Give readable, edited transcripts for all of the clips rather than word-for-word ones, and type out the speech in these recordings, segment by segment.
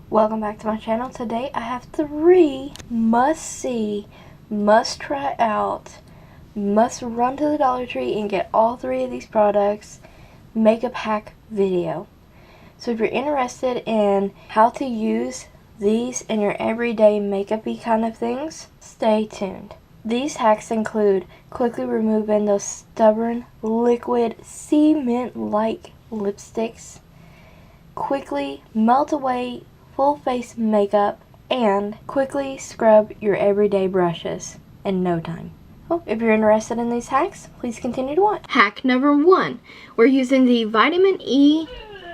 Welcome back to my channel. Today I have 3 must-see, must-try out, must run to the Dollar Tree and get all 3 of these products makeup hack video. So if you're interested in how to use these in your everyday makeup-y kind of things, stay tuned. These hacks include quickly removing those stubborn, liquid, cement-like lipsticks, quickly melt away full face makeup, and quickly scrub your everyday brushes in no time. Well, if you're interested in these hacks, please continue to watch. Hack number 1. We're using the Vitamin E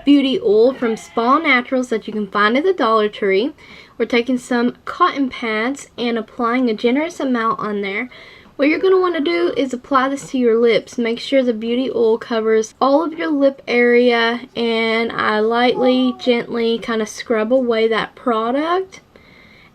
Beauty Oil from Spa Naturals that you can find at the Dollar Tree. We're taking some cotton pads and applying a generous amount on there. What you're going to want to do is apply this to your lips. Make sure the beauty oil covers all of your lip area, and I lightly, gently kind of scrub away that product.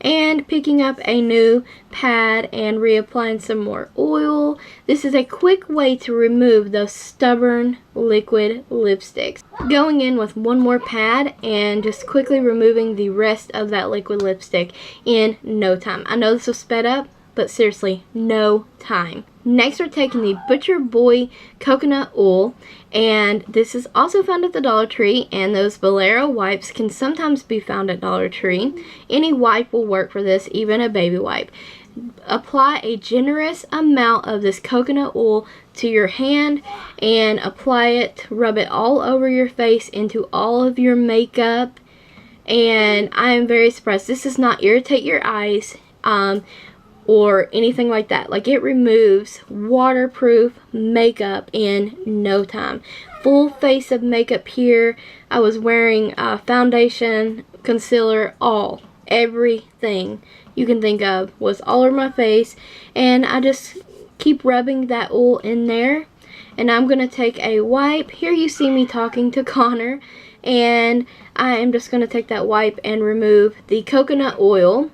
And picking up a new pad and reapplying some more oil. This is a quick way to remove those stubborn liquid lipsticks. Going in with one more pad and just quickly removing the rest of that liquid lipstick in no time. I know this was sped up, but seriously, no time. Next, we're taking the Butcher Boy coconut oil, and this is also found at the Dollar Tree, and those Valero wipes can sometimes be found at Dollar Tree. Any wipe will work for this, even a baby wipe. Apply a generous amount of this coconut oil to your hand and apply it, rub it all over your face into all of your makeup, and I am very surprised. This does not irritate your eyes or anything like that. Like, it removes waterproof makeup in no time. Full face of makeup here. I was wearing foundation, concealer, everything you can think of was all over my face, and I just keep rubbing that oil in there. And I'm gonna take a wipe. Here you see me talking to Connor, and I am just gonna take that wipe and remove the coconut oil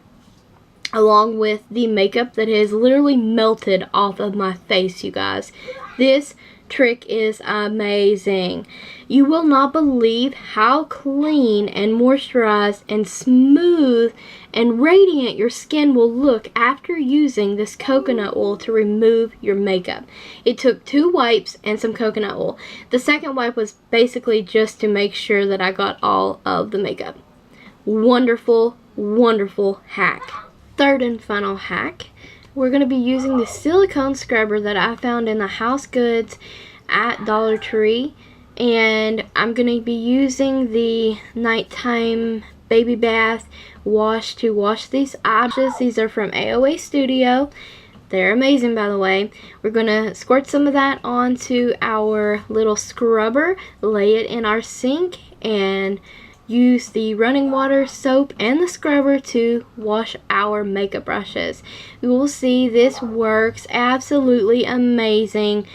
along with the makeup that has literally melted off of my face, you guys. This trick is amazing. You will not believe how clean and moisturized and smooth and radiant your skin will look after using this coconut oil to remove your makeup. It took 2 wipes and some coconut oil. The second wipe was basically just to make sure that I got all of the makeup. Wonderful, wonderful hack. Third and final hack, we're going to be using the silicone scrubber that I found in the House Goods at Dollar Tree, and I'm going to be using the nighttime baby bath wash to wash these eyelashes. These are from AOA Studio. They're amazing, by the way. We're going to squirt some of that onto our little scrubber, lay it in our sink, and use the running water, soap, and the scrubber to wash our makeup brushes. You will see this works absolutely amazing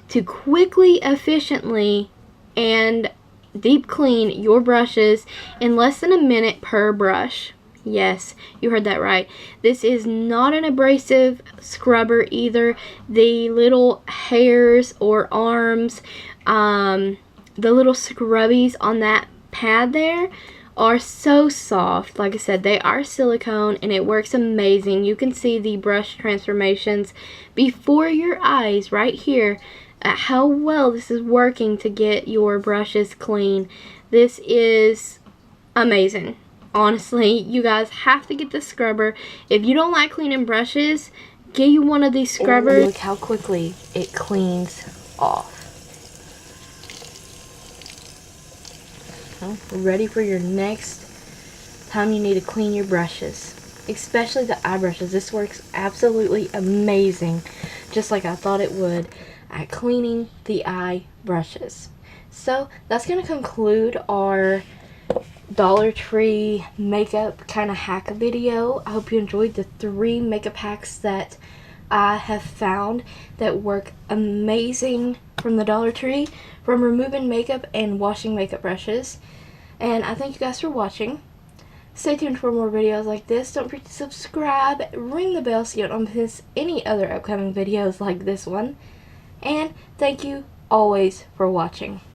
to quickly, efficiently, and deep clean your brushes in less than a minute per brush. Yes, you heard that right. This is not an abrasive scrubber either. The little hairs or arms, the little scrubbies on that pad there are so soft. Like I said, they are silicone and it works amazing. You can see the brush transformations before your eyes right here at how well this is working to get your brushes clean. This is amazing. Honestly, you guys have to get the scrubber. If you don't like cleaning brushes, get you one of these scrubbers. Oh, look how quickly it cleans off. Ready for your next time you need to clean your brushes, especially the eye brushes. This works absolutely amazing, just like I thought it would at cleaning the eye brushes. So that's going to conclude our Dollar Tree makeup kind of hack video. I hope you enjoyed the 3 makeup hacks that I have found that work amazing from the Dollar Tree, from removing makeup and washing makeup brushes. And I thank you guys for watching. Stay tuned for more videos like this. Don't forget to subscribe, ring the bell so you don't miss any other upcoming videos like this one. And thank you always for watching.